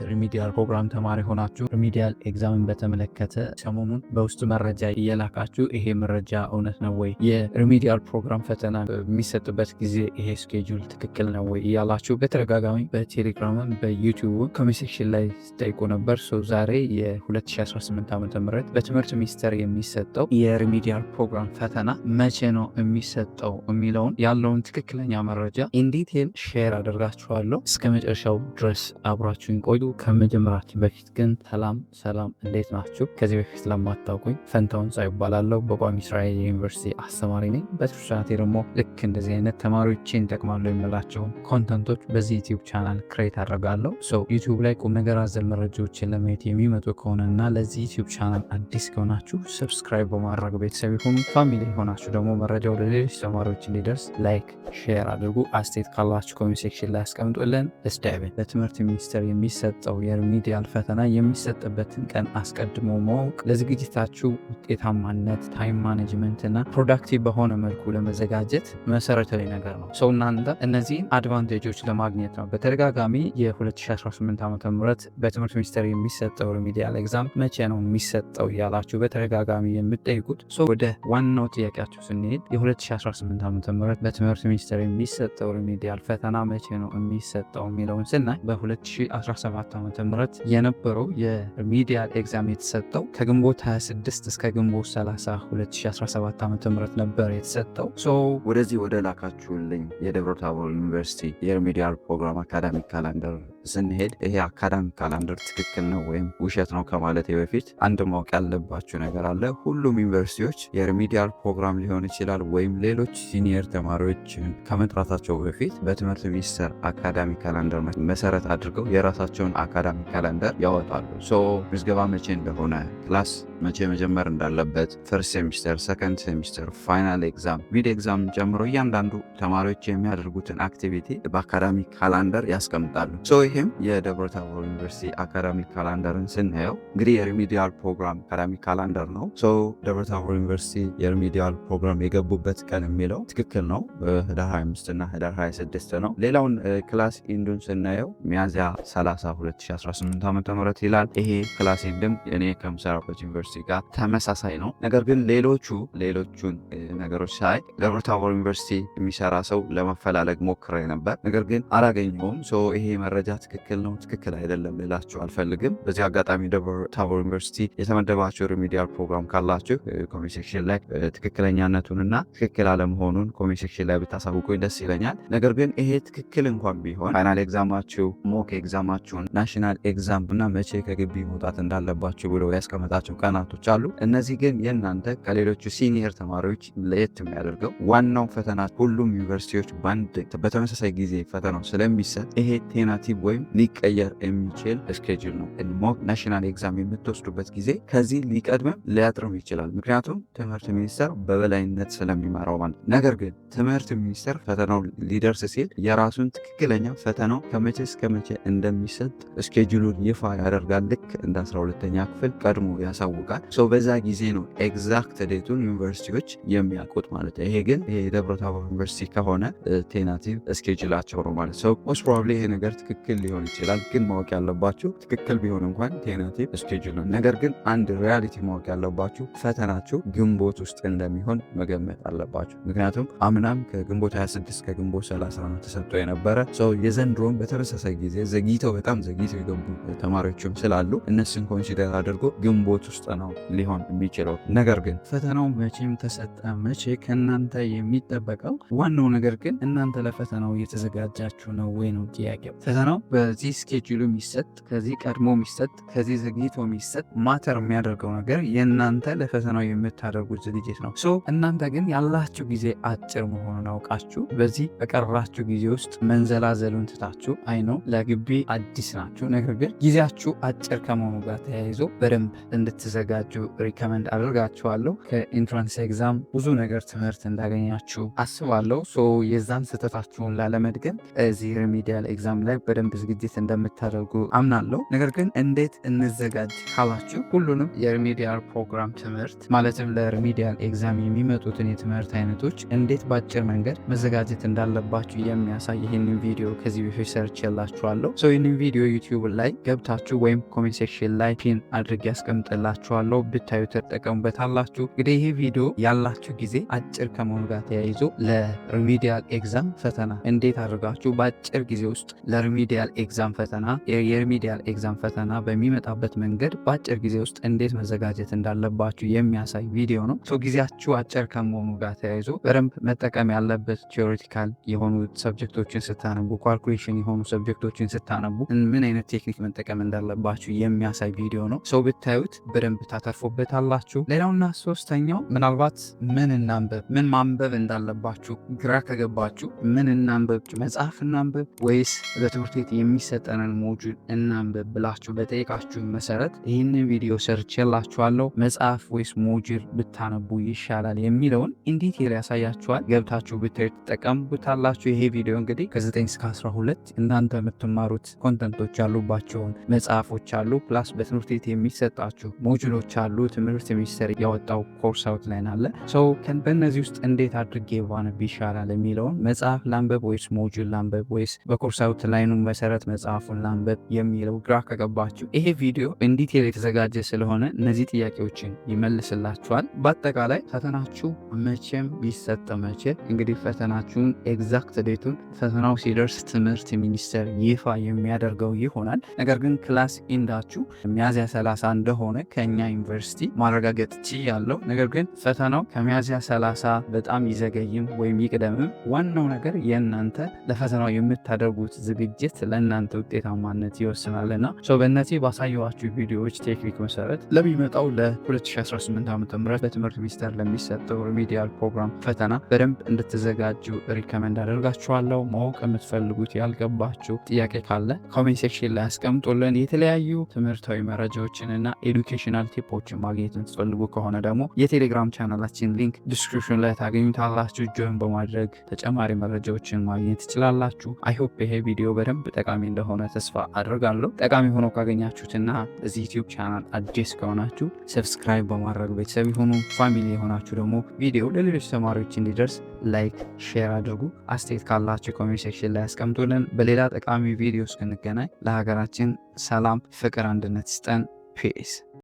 ሪሚዲያል ፕሮግራም ተማሪ ሆናችሁ ሪሚዲያል ኤግዛምን በተመለከተ ሰሞኑን በውስጥ መረጃ እየላካችሁ ይሄ መረጃ እውነት ነው ወይ፣ የሪሚዲያል ፕሮግራም ፈተና የሚሰጥበት ጊዜ ይሄ ስኬጁል ትክክል ነው ወይ እያላችሁ በተደጋጋሚ በቴሌግራምም በዩቲዩብ ኮሜንት ሴክሽን ላይ ስጠይቁ ነበር። ዛሬ የ2018 ዓ.ም በትምህርት ሚኒስቴር የሚሰጠው የሪሚዲያል ፕሮግራም ፈተና መቼ ነው የሚሰጠው የሚለውን ያለውን ትክክለኛ መረጃ ኢንዲቴል ሼር አደርጋችኋለሁ። እስከ መጨረሻው ድረስ አብራችሁን ቆዩ። ከመጀመራችን በፊት ግን ሰላም እንዴት ናችሁ? ከዚህ በፊት ለማታውቁኝ ፈንታውን ጻይ ይባላለሁ። በቋሚ እስራኤል ዩኒቨርሲቲ አስተማሪ ነኝ። በትርሳቴ ደግሞ ልክ እንደዚህ አይነት ተማሪዎችን ይጠቅማሉ የምላቸውን ኮንተንቶች በዚህ ዩቲዩብ ቻናል ክሬት አደርጋለሁ። ዩቲዩብ ላይ ቁም ነገር አዘል መረጃዎችን ለማየት የሚመጡ ከሆነ እና ለዚህ ዩቲዩብ ቻናል አዲስ ከሆናችሁ ሰብስክራይብ በማድረግ ቤተሰብ የሆኑ ፋሚሊ የሆናችሁ ደግሞ መረጃው ለሌሎች ተማሪዎች እንዲደርስ ላይክ ሼር አድርጉ። አስተያየት ካላችሁ ኮሜንት ሴክሽን ላይ አስቀምጡልን። እስዳይበን በትምህርት ሚኒስቴር የሚሰጠው የሪሚዲያል ፈተና የሚሰጥበትን ቀን አስቀድሞ ማወቅ ለዝግጅታችሁ ውጤታማነት፣ ታይም ማኔጅመንት እና ፕሮዳክቲቭ በሆነ መልኩ ለመዘጋጀት መሰረታዊ ነገር ነው። እናንተ እነዚህን አድቫንቴጆች ለማግኘት ነው በተደጋጋሚ የ2018 ዓ.ም በትምህርት ሚኒስቴር የሚሰጠው ሪሚዲያል ኤግዛም መቼ ነው የሚሰጠው እያላችሁ በተደጋጋሚ የምትጠይቁት። ወደ ዋናው ጥያቄያችሁ ስንሄድ የ2018 ዓ.ም በትምህርት ሚኒስቴር የሚሰጠው ሪሚዲያል ፈተና መቼ ነው የሚሰጠው የሚለውን ስናይ በ2017 ዓ.ም የነበረው የሪሚዲያል ኤግዛም የተሰጠው ከግንቦት 26 እስከ ግንቦት 30 2017 ዓ.ም ነበር የተሰጠው። ወደዚህ ወደ ላካችሁልኝ የደብረ ታቦር ዩኒቨርሲቲ የሪሚዲያል ፕሮግራም አካዳሚክ ካላንደር ስንሄድ ይሄ አካዳሚክ ካላንደር ትክክል ነው ወይም ውሸት ነው ከማለት በፊት አንድ ማወቅ ያለባችሁ ነገር አለ። ሁሉም ዩኒቨርሲቲዎች የሪሚዲያል ፕሮግራም ሊሆን ይችላል ወይም ሌሎች ሲኒየር ተማሪዎች ከመጥራታቸው በፊት በትምህርት ሚኒስቴር አካዳሚክ ካላንደር መሰረት አድርገው የራሳቸውን አካዳሚክ ካላንደር ያወጣሉ። ምዝገባ መቼ እንደሆነ፣ ክላስ መቼ መጀመር እንዳለበት፣ ፈርስት ሴሚስተር፣ ሰከንድ ሴሚስተር፣ ፋይናል ኤግዛም፣ ሚድ ኤግዛም ጨምሮ እያንዳንዱ ተማሪዎች የሚያደርጉትን አክቲቪቲ በአካዳሚክ ካላንደር ያስቀምጣሉ። ይህም የደብረ ታቦር ዩኒቨርሲቲ አካዳሚክ ካላንደርን ስናየው እንግዲህ የሪሚዲያል ፕሮግራም አካዳሚክ ካላንደር ነው። ደብረ ታቦር ዩኒቨርሲቲ የሪሚዲያል ፕሮግራም የገቡበት ቀን የሚለው ትክክል ነው። ህዳር 25 እና ህዳር 26 ነው። ሌላውን ክላስ ኢንዱን ስናየው ሚያዝያ 30 2018 ዓ.ም ይላል። ይሄ ክላስ ኢንድም እኔ ከምሰራበት ዩኒቨርሲቲ ጋር ተመሳሳይ ነው። ነገር ግን ሌሎቹን ነገሮች ሳይ ደብረ ታቦር ዩኒቨርሲቲ የሚሰራ ሰው ለመፈላለግ ሞክሬ ነበር፣ ነገር ግን አላገኘውም። ይሄ መረጃ ትክክል ነው ትክክል አይደለም ልላችሁ አልፈልግም። በዚህ አጋጣሚ ደብረ ታቦር ዩኒቨርሲቲ የተመደባቸው ሪሚዲያል ፕሮግራም ካላችሁ ኮሜንት ሴክሽን ላይ ትክክለኛነቱንና ትክክል አለመሆኑን ኮሜንት ሴክሽን ላይ ብታሳውቁኝ ደስ ይለኛል። ነገር ግን ይሄ ትክክል እንኳን ቢሆን ፋይናል ኤግዛማችሁ፣ ሞክ ኤግዛማችሁን፣ ናሽናል ኤግዛም እና መቼ ከግቢ መውጣት እንዳለባችሁ ብሎ ያስቀመጣቸው ቀናቶች አሉ። እነዚህ ግን የእናንተ ከሌሎቹ ሲኒየር ተማሪዎች ለየት የሚያደርገው ዋናው ፈተና ሁሉም ዩኒቨርሲቲዎች በተመሳሳይ ጊዜ ፈተናው ስለሚሰጥ ይሄ ቴናቲቭ ወይም ሊቀየር የሚችል ስኬጁል ነው። ሞክ ናሽናል ኤግዛም የምትወስዱበት ጊዜ ከዚህ ሊቀድምም ሊያጥርም ይችላል፣ ምክንያቱም ትምህርት ሚኒስቴር በበላይነት ስለሚመራው ማለት። ነገር ግን ትምህርት ሚኒስቴር ፈተናው ሊደርስ ሲል የራሱን ትክክለኛ ፈተናው ከመቼ እስከ መቼ እንደሚሰጥ ስኬጁሉን ይፋ ያደርጋል። ልክ እንደ 12ኛ ክፍል ቀድሞ ያሳውቃል። በዛ ጊዜ ነው ኤግዛክት ዴቱን ዩኒቨርሲቲዎች የሚያውቁት ማለት። ይሄ ግን የደብረ ታቦር ዩኒቨርሲቲ ከሆነ ቴናቲቭ ስኬጁላቸው ነው ማለት። ሞስት ፕሮባብሊ ይሄ ነገር ትክክል ሊሆን ይችላል፣ ግን ማወቅ ያለባችሁ ትክክል ቢሆን እንኳን ቴናቲቭ ስኬጁል ነው። ነገር ግን አንድ ሪያሊቲ ማወቅ ያለባችሁ ፈተናችሁ ግንቦት ውስጥ እንደሚሆን መገመት አለባችሁ። ምክንያቱም አምናም ከግንቦት 26 ከግንቦት 30 ነው ተሰጥቶ የነበረ። የዘንድሮም በተመሳሳይ ጊዜ በጣም ዘግይተው የገቡ ተማሪዎችም ስላሉ እነሱን ኮንሲደር አድርጎ ግንቦት ውስጥ ነው ሊሆን የሚችለው። ነገር ግን ፈተናው መቼም ተሰጠ መቼ ከእናንተ የሚጠበቀው ዋናው ነገር ግን እናንተ ለፈተናው እየተዘጋጃችሁ ነው ወይ ነው ጥያቄው። ፈተናው በዚህ ስኬጁሉ የሚሰጥ ከዚህ ቀድሞ የሚሰጥ ከዚህ ዘግይቶ የሚሰጥ ማተር የሚያደርገው ነገር የእናንተ ለፈተናው የምታደርጉት ዝግጅት ነው። እናንተ ግን ያላችሁ ጊዜ አጭር መሆኑን አውቃችሁ በዚህ በቀራችሁ ጊዜ ውስጥ መንዘላዘሉን ትታችሁ አይነው ለግቢ አዲስ ናችሁ፣ ነገር ግን ጊዜያችሁ አጭር ከመሆኑ ጋር ተያይዞ በደንብ እንድትዘጋ እንድትዘጋጁ ሪከመንድ አድርጋችኋለሁ። ከኢንትራንስ ኤግዛም ብዙ ነገር ትምህርት እንዳገኛችሁ አስባለሁ። የዛን ስህተታችሁን ላለመድገም እዚህ ሪሚዲያል ኤግዛም ላይ በደንብ ዝግጅት እንደምታደርጉ አምናለሁ። ነገር ግን እንዴት እንዘጋጅ ካላችሁ ሁሉንም የሪሚዲያል ፕሮግራም ትምህርት ማለትም ለሪሚዲያል ኤግዛም የሚመጡትን የትምህርት አይነቶች እንዴት በአጭር መንገድ መዘጋጀት እንዳለባችሁ የሚያሳይ ይህንን ቪዲዮ ከዚህ በፊት ሰርቼላችኋለሁ። ይህንን ቪዲዮ ዩቲዩብ ላይ ገብታችሁ ወይም ኮሜንት ሴክሽን ላይ ፒን አድርጌ ያስቀምጥላችኋለሁ ብታዩ ተጠቀሙበታላችሁ። እንግዲህ ይህ ቪዲዮ ያላችሁ ጊዜ አጭር ከመሆኑ ጋር ተያይዞ ለሪሚዲያል ኤግዛም ፈተና እንዴት አድርጋችሁ በአጭር ጊዜ ውስጥ ለሪሚዲያል ኤግዛም ፈተና የሪሚዲያል ኤግዛም ፈተና በሚመጣበት መንገድ በአጭር ጊዜ ውስጥ እንዴት መዘጋጀት እንዳለባችሁ የሚያሳይ ቪዲዮ ነው። ጊዜያችሁ አጭር ከመሆኑ ጋር ተያይዞ በደንብ መጠቀም ያለበት ቲዎሬቲካል የሆኑ ሰብጀክቶችን ስታነቡ፣ ካልኩሌሽን የሆኑ ሰብጀክቶችን ስታነቡ ምን አይነት ቴክኒክ መጠቀም እንዳለባችሁ የሚያሳይ ቪዲዮ ነው። ብታዩት በደንብ ታተርፉበታላችሁ። ሌላውና ሶስተኛው ምናልባት ምን ማንበብ እንዳለባችሁ ግራ ከገባችሁ ምን እናንበብ፣ መጽሐፍ እናንበብ ወይስ በትምህርት ቤት የሚሰጠንን ሞጁል እናንበብ ብላችሁ በጠየቃችሁ መሰረት ይህንን ቪዲዮ ሰርቼላችኋለሁ። መጽሐፍ ወይስ ሞጁል ብታነቡ ይሻላል የሚለውን ኢንዲቴል ያሳያችኋል። ገብታችሁ ብታዩ ትጠቀሙበታላችሁ። ይሄ ቪዲዮ እንግዲህ ከ9 እስከ 12 እናንተ የምትማሩት ኮንተንቶች ያሉባቸውን መጽሐፎች አሉ፣ ፕላስ በትምህርት ቤት የሚሰጣችሁ ሞጁሎች አሉ። ትምህርት ሚኒስቴር ያወጣው ኮርስ አውትላይን አለ። በእነዚህ ውስጥ እንዴት አድርጌ ባነብ ይሻላል የሚለውን መጽሐፍ ላንበብ ወይስ ሞጁል ላንበብ ወይስ በኮርስ አውትላይኑ መሰረት መጽሐፉን ላንበብ የሚለው ግራ ከገባችሁ ይሄ ቪዲዮ ኢንዲቴል የተዘጋጀ ስለሆነ እነዚህ ጥያቄዎችን ይመልስላችኋል። በአጠቃላይ ፈተናችሁ መቼም ቢሰጥ መቼ እንግዲህ ፈተናችሁን ኤግዛክት ዴቱን ፈተናው ሲደርስ ትምህርት ሚኒስቴር ይፋ የሚያደርገው ይሆናል። ነገር ግን ክላስ ኢንዳችሁ ሚያዝያ 30 እንደሆነ ከኛ ዩኒቨርሲቲ ማረጋገጥ ችያለሁ። ነገር ግን ፈተናው ከሚያዝያ 30 በጣም ይዘገይም ወይም ይቅደምም ዋናው ነገር የእናንተ ለፈተናው የምታደርጉት ዝግጅት ለእናንተ ውጤታማነት ይወስናልና በእነዚህ ባሳየኋችሁ ቪዲዮዎች ቴክኒክ መሰረት ለሚመጣው ለ2018 ዓ.ም በትምህርት ሚኒስቴር ለሚሰጠው ሪሚዲያል ፕሮግራም ፈተና በደንብ እንድትዘጋጁ ሪከመንድ አደርጋችኋለሁ። ማወቅ የምትፈልጉት ያልገባችሁ ጥያቄ ካለ ኮሜንት ሴክሽን ላይ አስቀምጡልን። የተለያዩ ትምህርታዊ መረጃዎችን እና ኤዱኬሽናል ቲፖችን ማግኘት የምትፈልጉ ከሆነ ደግሞ የቴሌግራም ቻናላችን ሊንክ ዲስክሪፕሽን ላይ ታገኙታላችሁ። ጆይን በማድረግ ተጨማሪ መረጃዎችን ማግኘት ትችላላችሁ። አይሆፕ ይሄ ቪዲዮ በደንብ ጠቃሚ እንደሆነ ተስፋ አድርጋለሁ። ጠቃሚ ሆኖ ካገኛችሁትና እዚህ ዩቲዩብ ቻናል አዲስ ከሆናችሁ ሰብስክራይብ በማድረግ ቤተሰብ የሆኑ ፋሚሊ የሆናችሁ ደግሞ ቪዲዮ ለሌሎች ተማሪዎች እንዲደርስ ላይክ፣ ሼር አድርጉ። አስተያየት ካላችሁ ኮሜንት ሴክሽን ላይ ያስቀምጡልን። በሌላ ጠቃሚ ቪዲዮ እስክንገናኝ ለሀገራችን ሰላም፣ ፍቅር፣ አንድነት ይስጠን። ፒስ